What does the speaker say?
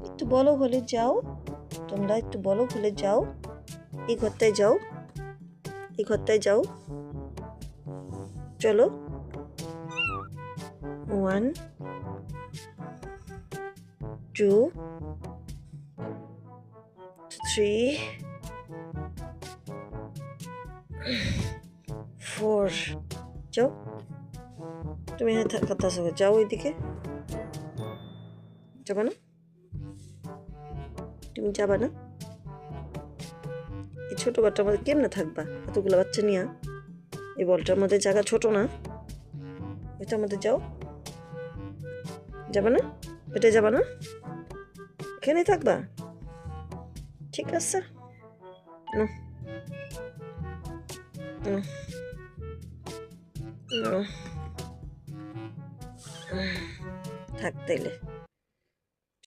একটু বড় হলে যাও, তোমরা একটু বড় হলে যাও, এই ঘরটায় যাও, এই ঘরটায় যাও, চলো। 1 2 3 4 যাও। তুমি এখানে কথা যাও, ওইদিকে যাবা না? তুমি যাবা না? এই ছোট ঘরটার মধ্যে কেমনে থাকবা এতগুলো বাচ্চা নিয়ে? এই বলটার মধ্যে জায়গা ছোট না, এটার মধ্যে যাও। যাবা না? এটা যাবা না? এখানেই থাকবা? ঠিক আছে, না থাক তাইলে।